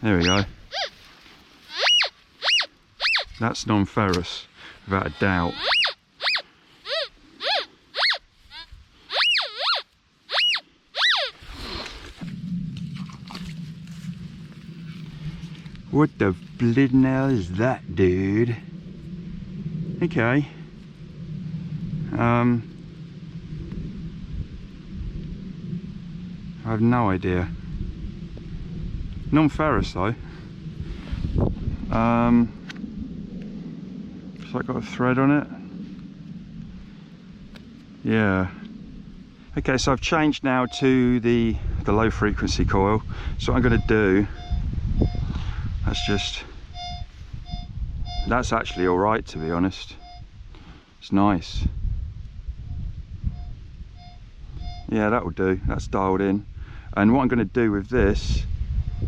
There we go. That's non-ferrous, without a doubt. What the bleeding hell is that, dude? Okay. I have no idea. Non-ferrous though. So I got a thread on it. Yeah. Okay, so I've changed now to the low frequency coil. So what I'm going to do, that's actually all right, to be honest. It's nice. Yeah, that will do. That's dialed in. And what I'm going to do with this,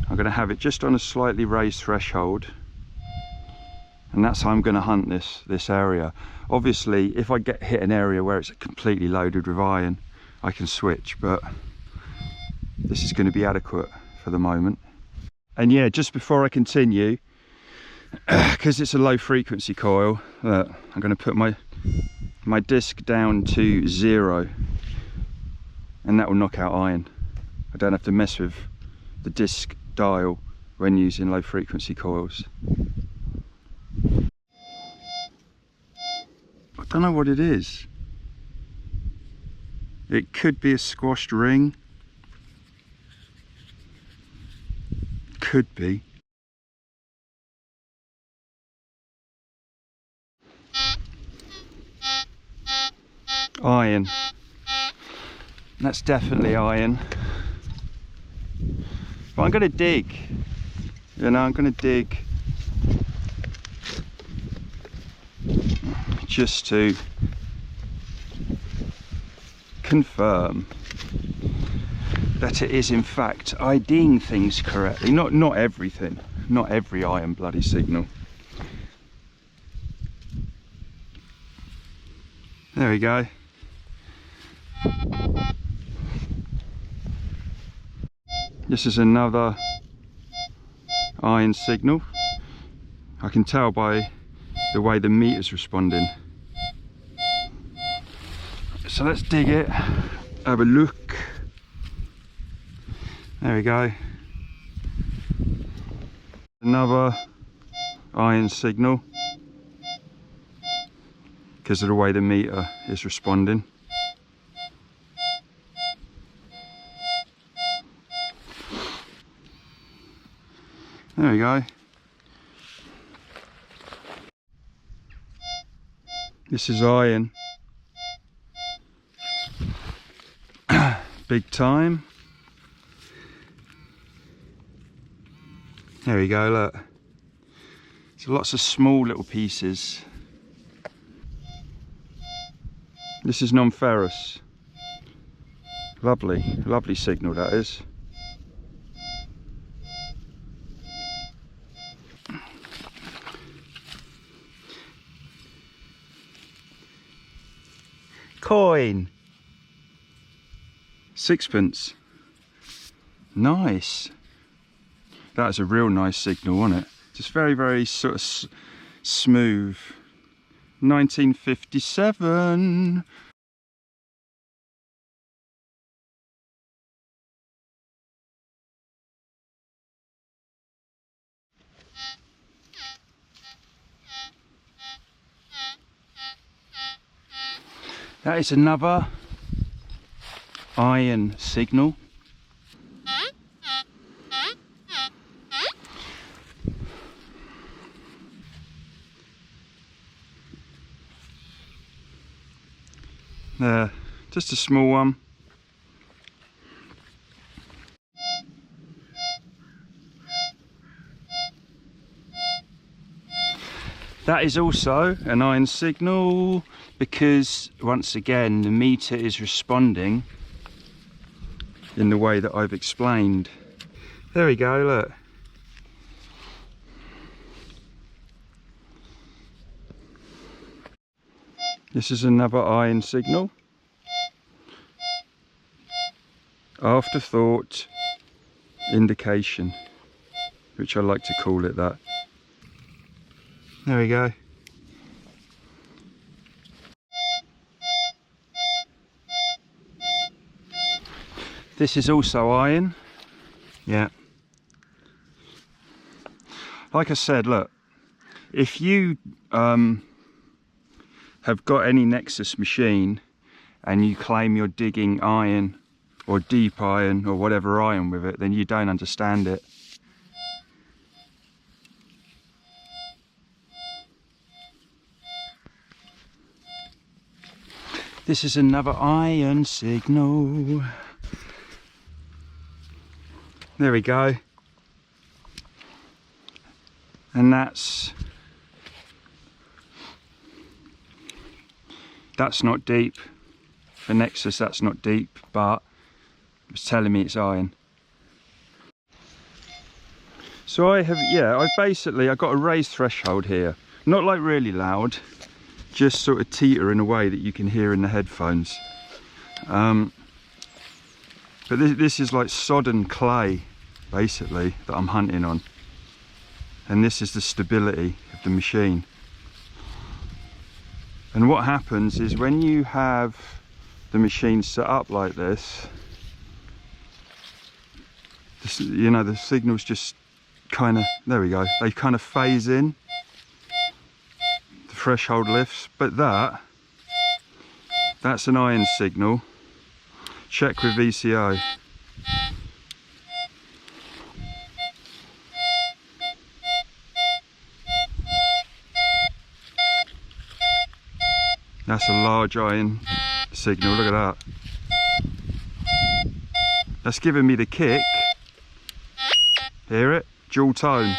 I'm going to have it just on a slightly raised threshold, and that's how I'm going to hunt this area. Obviously, if I hit an area where it's completely loaded with iron, I can switch, but this is going to be adequate for the moment. And yeah, just before I continue, because it's a low frequency coil, look, I'm going to put my disc down to 0, and that will knock out iron. I don't have to mess with the disc dial when using low frequency coils. I don't know what it is. It could be a squashed ring. Could be. Iron. That's definitely iron. But I'm going to dig. You know, I'm going to dig just to confirm that it is in fact IDing things correctly. Not everything, not every iron bloody signal. There we go. This is another iron signal. I can tell by the way the meter's responding. So let's dig it, have a look. There we go. Another iron signal, because of the way the meter is responding. There we go. This is iron. Big time. There we go, look. So lots of small little pieces. This is non-ferrous. Lovely, lovely signal that is. Coin. 6pence. Nice. That is a real nice signal, wasn't it? Just very, very sort of smooth. 1957. That is another iron signal. There, just a small one. That is also an iron signal, because once again the meter is responding in the way that I've explained. There we go, look. This is another iron signal. Afterthought indication. which I like to call it that. There we go. This is also iron. Yeah. Like I said, look, if you have got any Nexus machine and you claim you're digging iron or deep iron or whatever iron with it, then you don't understand it. This is another iron signal. There we go. And that's not deep. For Nexus, that's not deep, but it's telling me it's iron. So I got a raised threshold here. Not like really loud, just sort of teeter in a way that you can hear in the headphones. But this is like sodden clay, basically, that I'm hunting on. And this is the stability of the machine. And what happens is when you have the machine set up like this, you know, the signals just kind of, there we go, they kind of phase in. The threshold lifts, but that's an iron signal. Check with VCO. That's a large iron signal, look at that. That's giving me the kick. Hear it? Dual tone.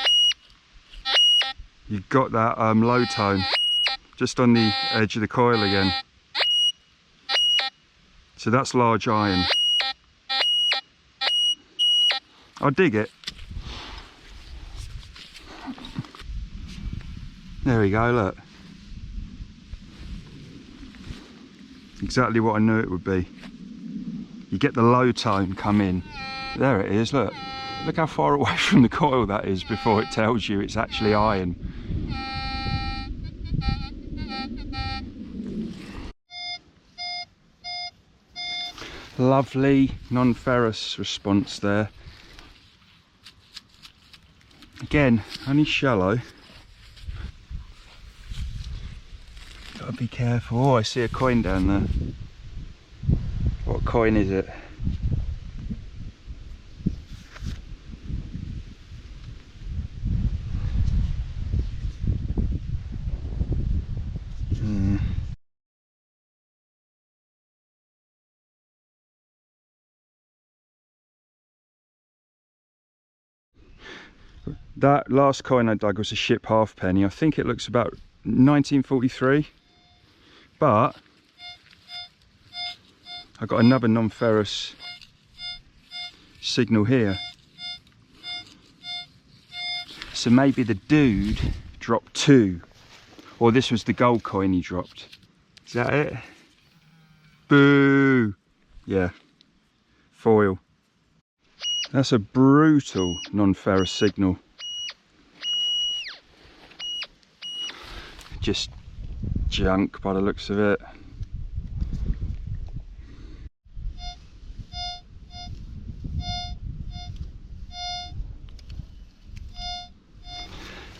You've got that low tone just on the edge of the coil again. So that's large iron. I dig it. There we go, look. Exactly what I knew it would be. You get the low tone come in. There it is, look. Look how far away from the coil that is before it tells you it's actually iron. Lovely non-ferrous response there. Again, only shallow. Gotta be careful. Oh, I see a coin down there. What coin is it? That last coin I dug was a ship halfpenny. I think it looks about 1943, but I got another non-ferrous signal here. So maybe the dude dropped two, or this was the gold coin he dropped. Is that it? Boo! Yeah, foil. That's a brutal non-ferrous signal. Just junk by the looks of it.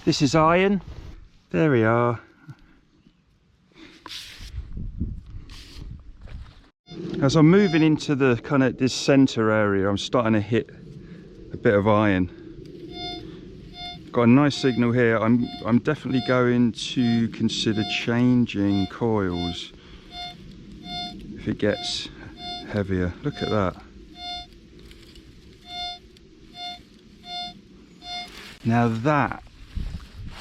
This is iron. There we are. As I'm moving into the kind of this center area, I'm starting to hit a bit of iron. Got a nice signal here. I'm definitely going to consider changing coils if it gets heavier. Look at that. Now that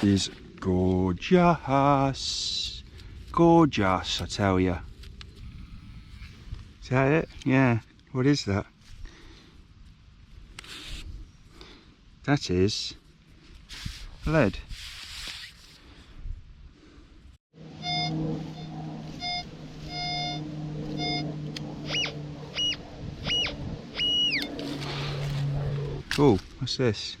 is gorgeous. Gorgeous, I tell you. Is that it? Yeah. What is that? That is lead. Oh, what's this?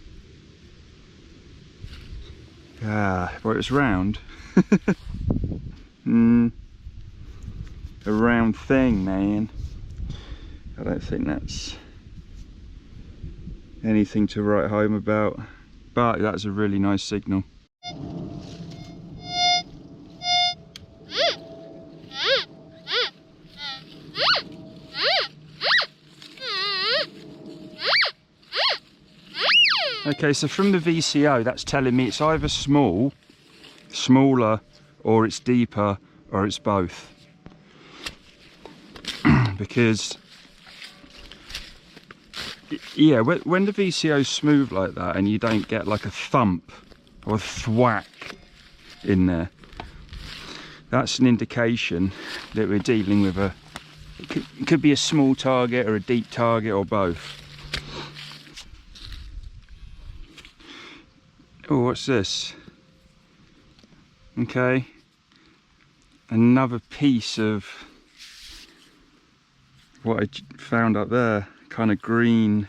Well, it was round. A round thing, man. I don't think that's anything to write home about, but that's a really nice signal. Okay, so from the VCO, that's telling me it's either smaller, or it's deeper, or it's both. Because, yeah, when the VCO is smooth like that and you don't get like a thump or a thwack in there, that's an indication that we're dealing with it could be a small target or a deep target or both. Oh, what's this? Okay, another piece of what I found up there, kind of green.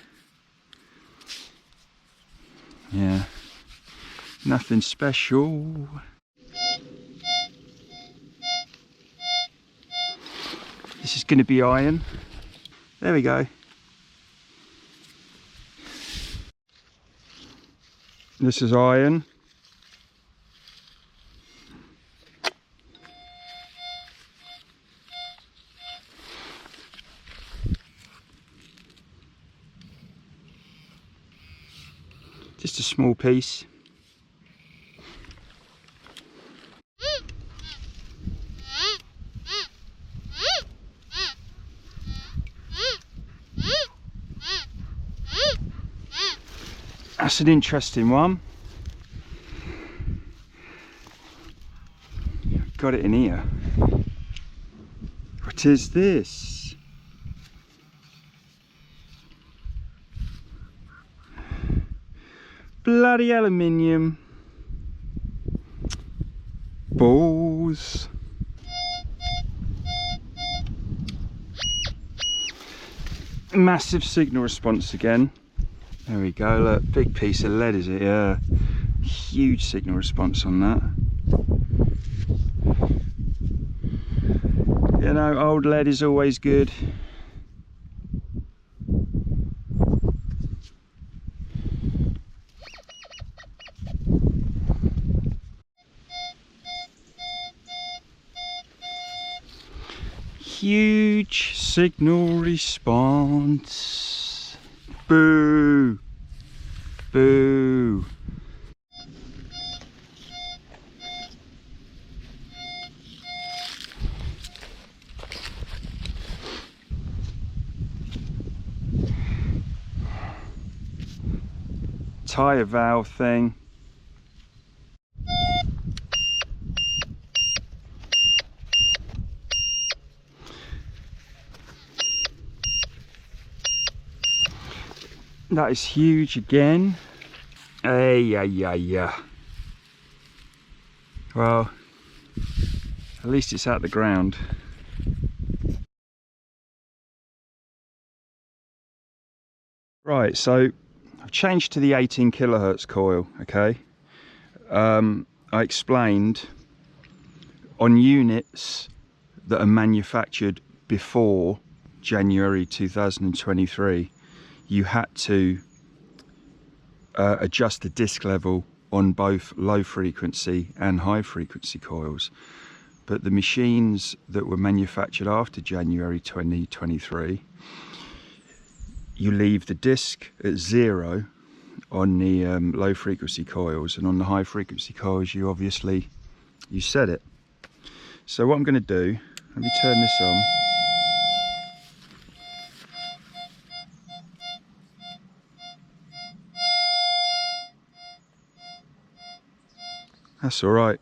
Yeah, nothing special. This is going to be iron. There we go. This is iron. Just a small piece. That's an interesting one. Got it in here. What is this? Bloody aluminium balls. Massive signal response again. There we go, look, big piece of lead, is it? Yeah, huge signal response on that. You know, old lead is always good. Huge signal response. Boo! Boo! Tyre valve thing. That is huge again. Yeah. Well, at least it's at the ground. Right, so I've changed to the 18 kilohertz coil, okay? I explained on units that are manufactured before January 2023, you had to adjust the disc level on both low frequency and high frequency coils. But the machines that were manufactured after January 2023, you leave the disc at 0 on the low frequency coils, and on the high frequency coils you obviously set it. So what I'm going to do, let me turn this on. That's all right.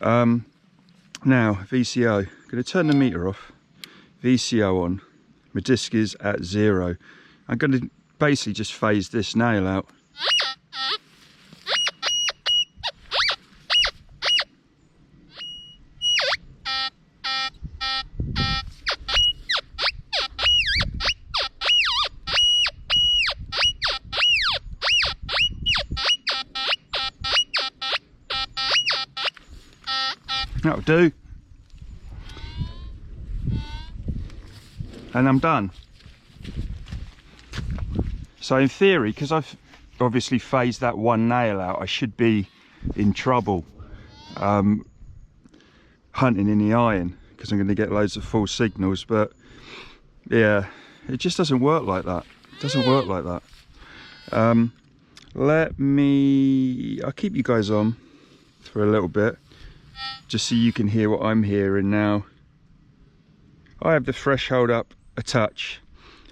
Now VCO, I'm going to turn the meter off, VCO on, my disc is at 0. I'm going to basically just phase this nail out. That'll do. And I'm done. So in theory, because I've obviously phased that one nail out, I should be in trouble hunting in the iron, because I'm going to get loads of false signals. But yeah, it just doesn't work like that. It doesn't work like that. I'll keep you guys on for a little bit, just so you can hear what I'm hearing now. I have the threshold up a touch.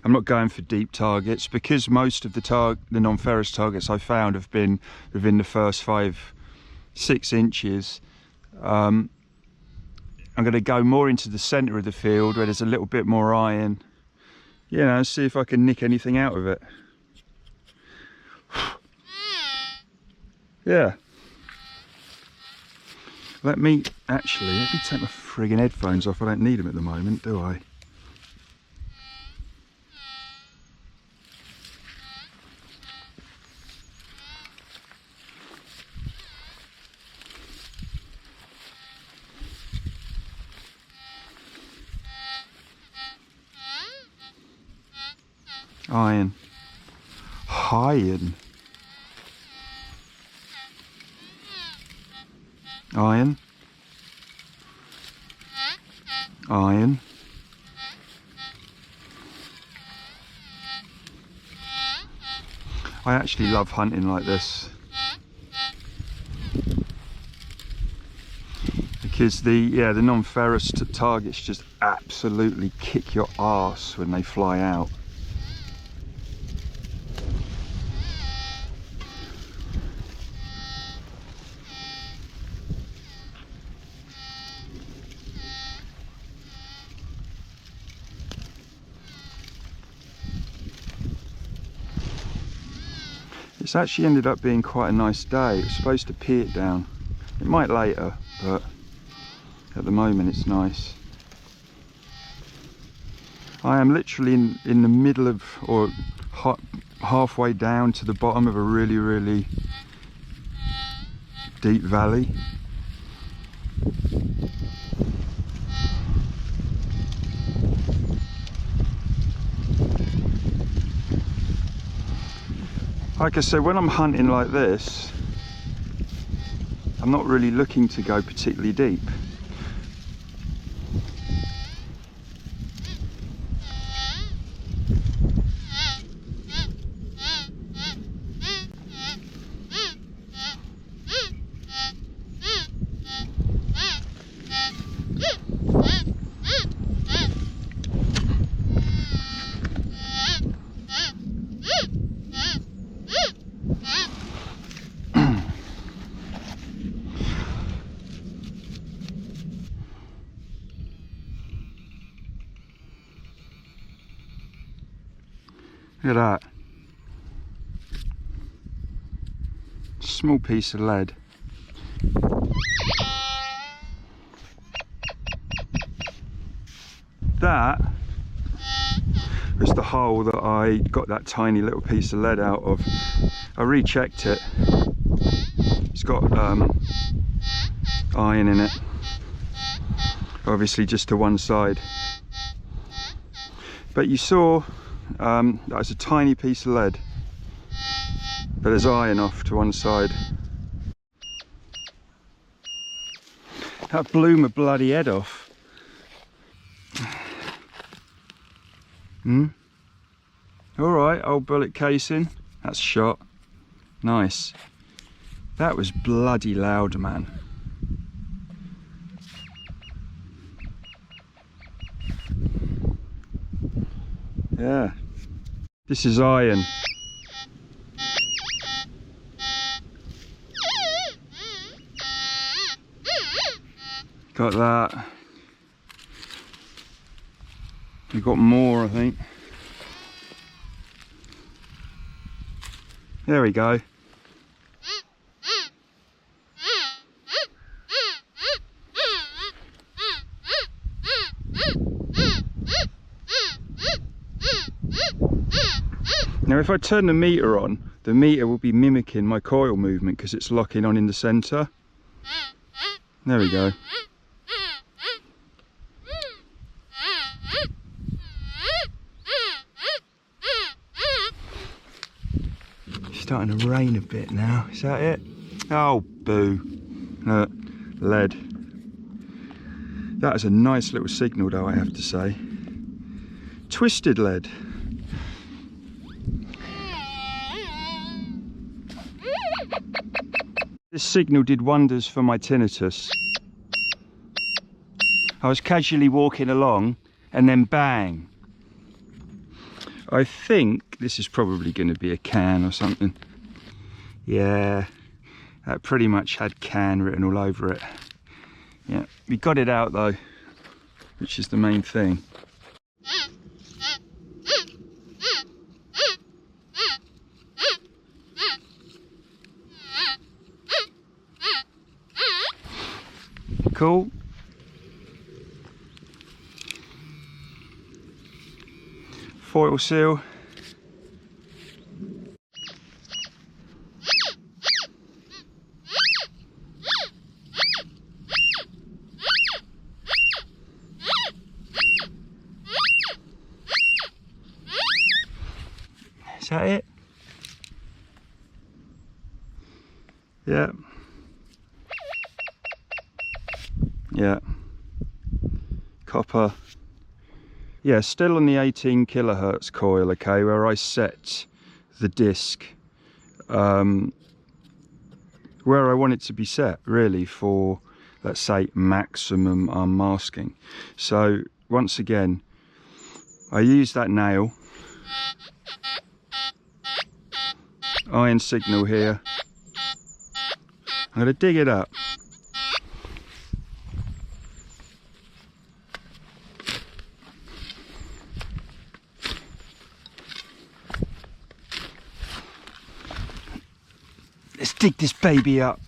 I'm not going for deep targets, because most of the non-ferrous targets I found have been within the first 5-6 inches. I'm going to go more into the centre of the field where there's a little bit more iron, you know, see if I can nick anything out of it. Yeah. Let me take my friggin' headphones off. I don't need them at the moment, do I? Iron. Iron. Iron. Iron. I actually love hunting like this, because the non-ferrous targets just absolutely kick your arse when they fly out. It's actually ended up being quite a nice day. It was supposed to pee it down. It might later, but at the moment it's nice. I am literally in the middle of, or halfway down to the bottom of a really, really deep valley. Like I said, when I'm hunting like this, I'm not really looking to go particularly deep. Look at that. Small piece of lead. That was the hole that I got that tiny little piece of lead out of. I rechecked it. It's got iron in it. Obviously just to one side. But you saw that's a tiny piece of lead, but there's iron off to one side. That blew my bloody head off. Alright, old bullet casing. That's shot. Nice. That was bloody loud, man. Yeah. This is iron. Got that. We've got more, I think. There we go. Now if I turn the meter on, the meter will be mimicking my coil movement because it's locking on in the centre. There we go. starting to rain a bit now. Is that it? Oh, boo. Lead. That is a nice little signal though, I have to say. Twisted lead. This signal did wonders for my tinnitus. I was casually walking along and then bang. I think this is probably going to be a can or something. Yeah, that pretty much had can written all over it. Yeah, we got it out though, which is the main thing. Cool. Foil seal. Is that it? Yeah. Yeah. Copper. Yeah, still on the 18 kilohertz coil, okay, where I set the disc where I want it to be set, really, for, let's say, maximum unmasking. So, once again, I use that nail, iron signal here. I'm going to dig it up. Let's dig this baby up.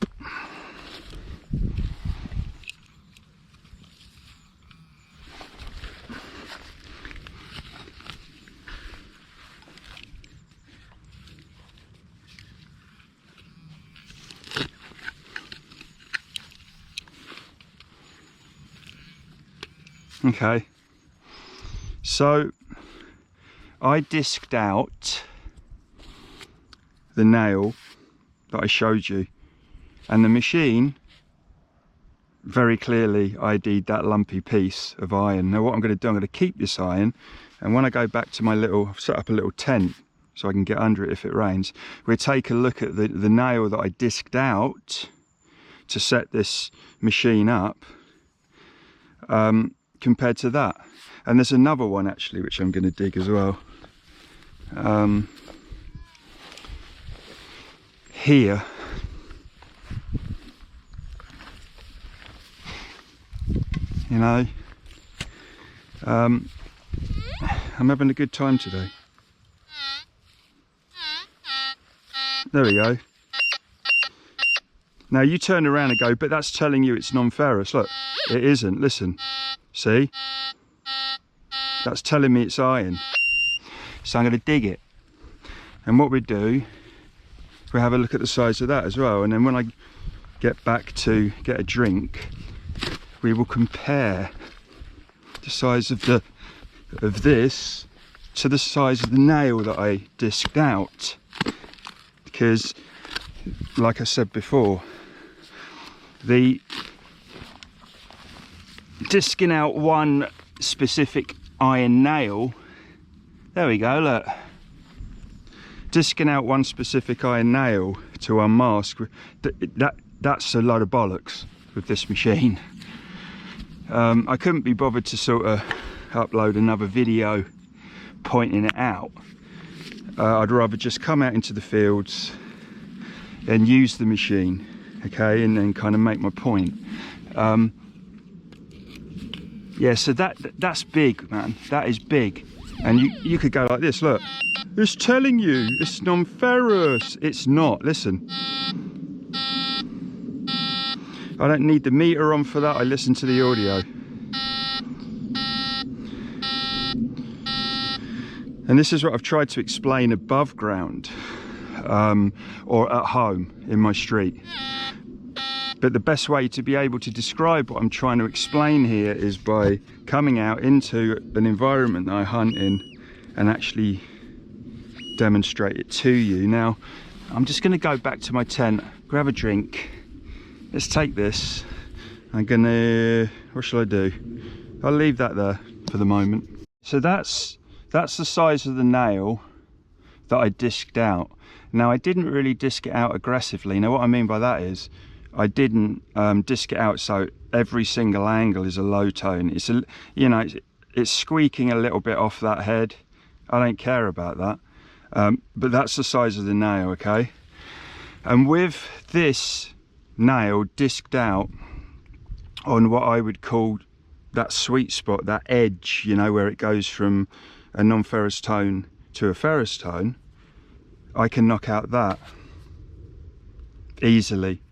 Okay, so I disced out the nail that I showed you, and the machine very clearly ID'd that lumpy piece of iron. Now what I'm going to do, I'm going to keep this iron, and when I go back to my little, I've set up a little tent so I can get under it if it rains. We'll take a look at the nail that I disced out to set this machine up compared to that. And there's another one actually which I'm going to dig as well. Here, you know, I'm having a good time today. There we go. Now you turn around and go, but that's telling you it's non-ferrous. Look, it isn't. Listen, see? That's telling me it's iron. So I'm going to dig it. And what we do, we have a look at the size of that as well, and then when I get back to get a drink, we will compare the size of this to the size of the nail that I disced out, because like I said before, the disking out one specific iron nail, there we go, look, disking out one specific iron nail to unmask, that's a load of bollocks with this machine. I couldn't be bothered to sort of upload another video pointing it out. I'd rather just come out into the fields and use the machine, okay, and then kind of make my point. Yeah, so that's big, man. That is big. And you could go like this, look. It's telling you it's non-ferrous. It's not, listen. I don't need the meter on for that, I listen to the audio. And this is what I've tried to explain above ground, or at home in my street. But the best way to be able to describe what I'm trying to explain here is by coming out into an environment that I hunt in and actually demonstrate it to you. Now, I'm just going to go back to my tent, grab a drink. Let's take this. I'm gonna, what shall I do? I'll leave that there for the moment. So that's the size of the nail that I disked out. Now I didn't really disk it out aggressively. Now what I mean by that is I didn't disk it out so every single angle is a low tone. It's a, you know, it's squeaking a little bit off that head. I don't care about that. But that's the size of the nail, okay? And with this nail disked out on what I would call that sweet spot, that edge, you know, where it goes from a non-ferrous tone to a ferrous tone, I can knock out that easily.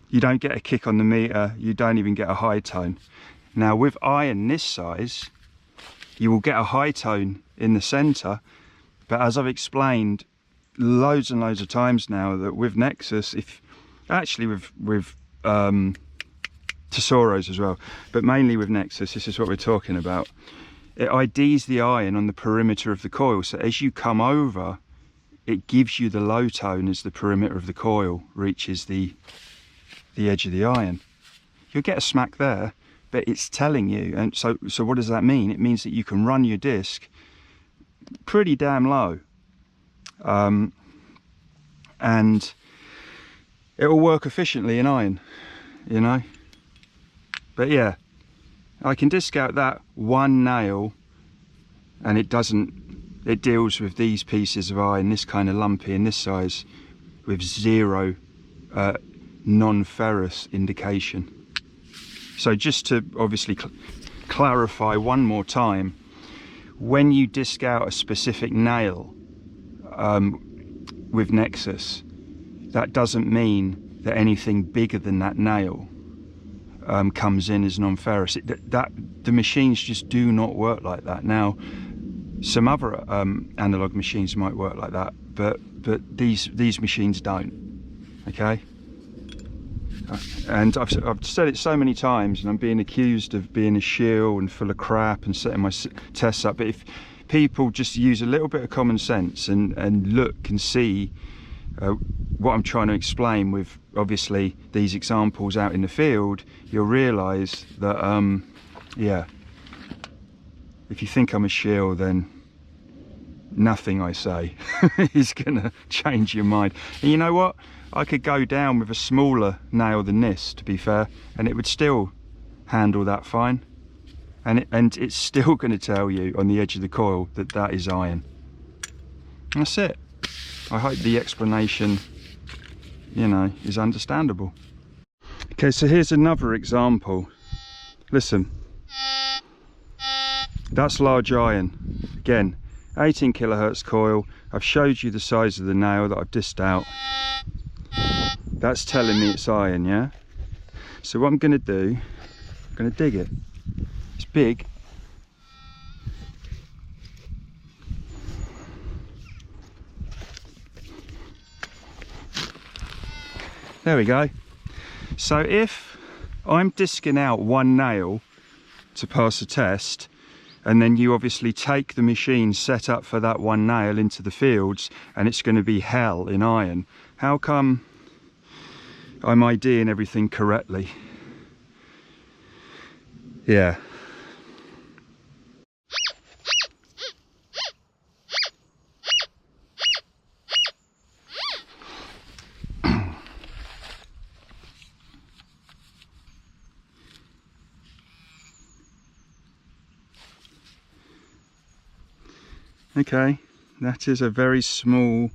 You don't get a kick on the meter, you don't even get a high tone. Now with iron this size, you will get a high tone in the center, but as I've explained loads and loads of times now, that with Nexus, if actually with Tesoros as well, but mainly with Nexus, this is what we're talking about. It IDs the iron on the perimeter of the coil, so as you come over, it gives you the low tone as the perimeter of the coil reaches the edge of the iron. You'll get a smack there, but it's telling you. And so what does that mean? It means that you can run your disc pretty damn low, and it will work efficiently in iron, you know. But yeah, I can disc out that one nail and it deals with these pieces of iron, this kind of lumpy and this size, with zero non-ferrous indication. So just to obviously clarify one more time, when you disc out a specific nail with Nexus, that doesn't mean that anything bigger than that nail comes in as non-ferrous. The machines just do not work like that. Now, some other analog machines might work like that, but these machines don't. Okay. And I've said it so many times, and I'm being accused of being a shill and full of crap and setting my tests up. But if people just use a little bit of common sense and look and see what I'm trying to explain with obviously these examples out in the field, you'll realise that yeah, if you think I'm a shill, then nothing I say is gonna change your mind. And you know what? I could go down with a smaller nail than this, to be fair, and it would still handle that fine. And it's still going to tell you on the edge of the coil that that is iron. And that's it. I hope the explanation, you know, is understandable. Okay, so here's another example. Listen. That's large iron. Again, 18 kilohertz coil. I've showed you the size of the nail that I've dissed out. That's telling me it's iron, yeah? So what I'm going to do, I'm going to dig it. It's big. There we go. So if I'm disking out one nail to pass a test, and then you obviously take the machine set up for that one nail into the fields, and it's going to be hell in iron, how come I'm IDing everything correctly? Yeah. Okay, that is a very small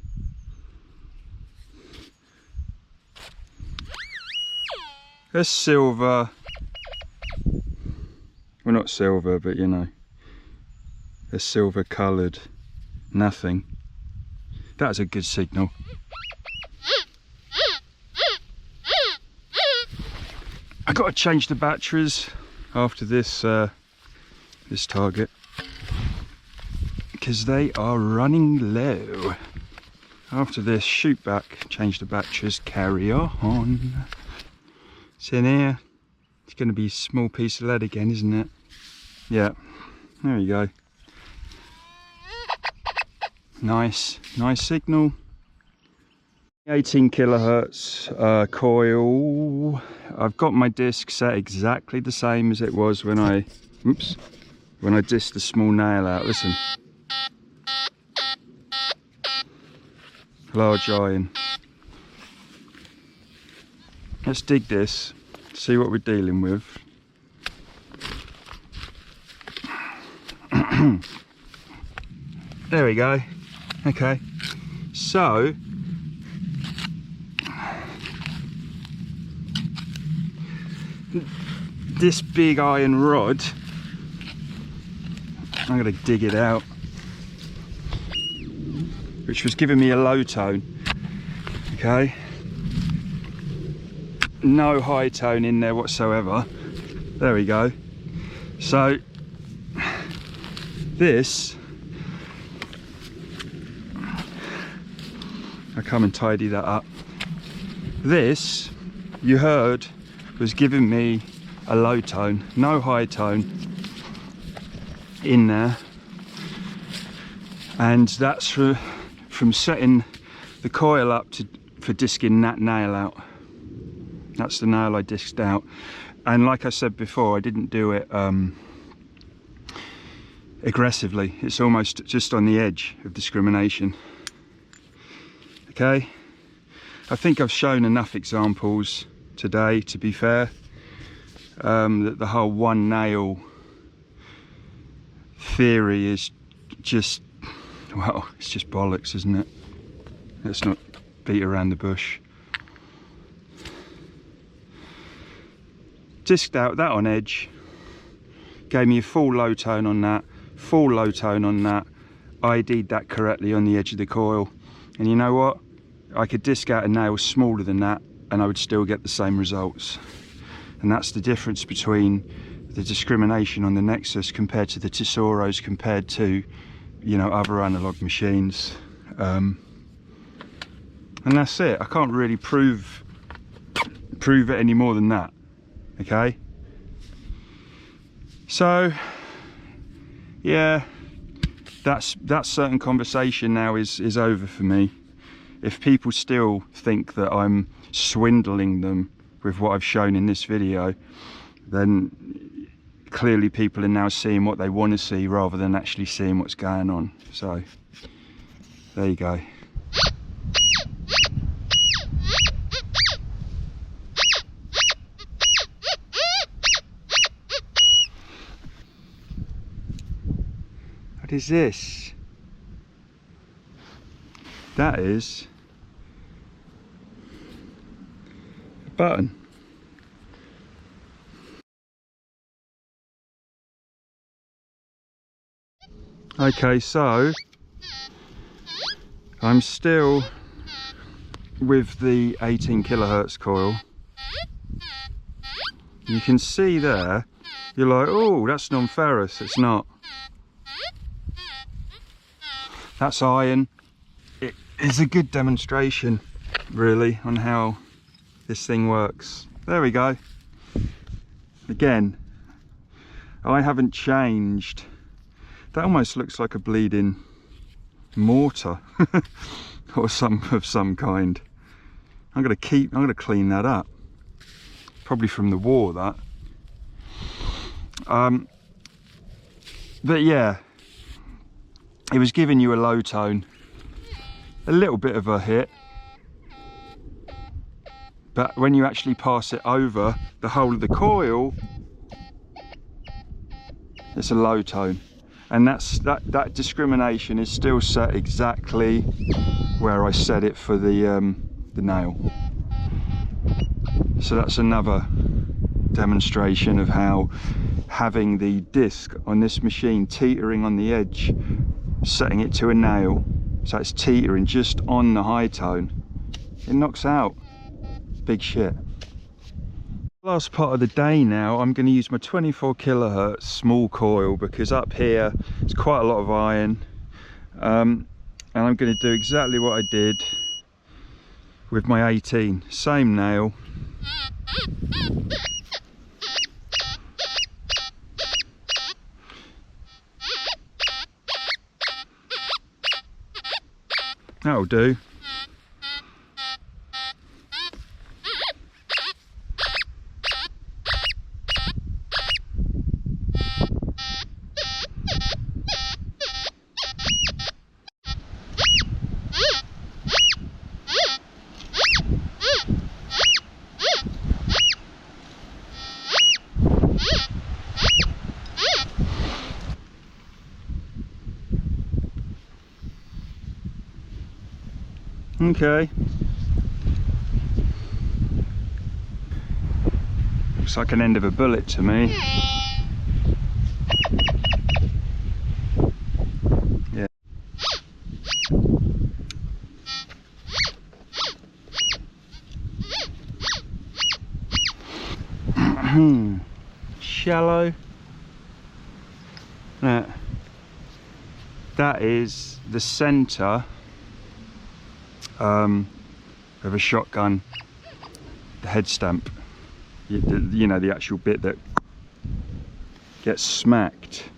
silver, well, not silver, but you know, a silver coloured nothing. That's a good signal. I got to change the batteries after this this target, because they are running low. After this, shoot back, change the batteries, carry on. It's in here. It's going to be a small piece of lead again, isn't it? Yeah, there you go. Nice signal. 18 kilohertz coil. I've got my disc set exactly the same as it was when I disced the small nail out. Listen. Large iron. Let's dig this, see what we're dealing with. There we go. Okay, so this big iron rod, I'm going to dig it out, which was giving me a low tone. Okay, no high tone in there whatsoever. There we go. So this, I come and tidy that up. This, you heard, was giving me a low tone, no high tone in there, and that's from setting the coil up for disking that nail out. That's the nail I disked out, and like I said before, I didn't do it aggressively. It's almost just on the edge of discrimination. Okay, I think I've shown enough examples today, to be fair, that the whole one nail theory is just, well, it's just bollocks, isn't it? Let's not beat around the bush. Disked out that on edge, gave me a full low tone on that, full low tone on that, ID'd that correctly on the edge of the coil, and you know what? I could disc out a nail smaller than that and I would still get the same results. And that's the difference between the discrimination on the Nexus compared to the Tesoros, compared to, you know, other analog machines. And that's it. I can't really prove it any more than that. Okay, so yeah, that certain conversation now is over for me. If people still think that I'm swindling them with what I've shown in this video, then clearly people are now seeing what they want to see rather than actually seeing what's going on. So there you go. What is this? That is a button. Okay, so I'm still with the 18 kilohertz coil. You can see there, you're like, oh, that's non-ferrous. It's not. That's iron. It is a good demonstration, really, on how this thing works. There we go. Again, I haven't changed. That almost looks like a bleeding mortar or of some kind. I'm gonna clean that up. Probably from the war, that. But yeah, it was giving you a low tone, a little bit of a hit, but when you actually pass it over the whole of the coil, it's a low tone. And that discrimination is still set exactly where I set it for the nail. So that's another demonstration of how having the disc on this machine teetering on the edge, setting it to a nail, so it's teetering just on the high tone, it knocks out. Big shit. Last part of the day now, I'm going to use my 24 kilohertz small coil, because up here it's quite a lot of iron, and I'm going to do exactly what I did with my 18. Same nail. That'll do. Okay. Looks like an end of a bullet to me. Yeah. Shallow. That is the centre of a shotgun, the head stamp. You know, the actual bit that gets smacked.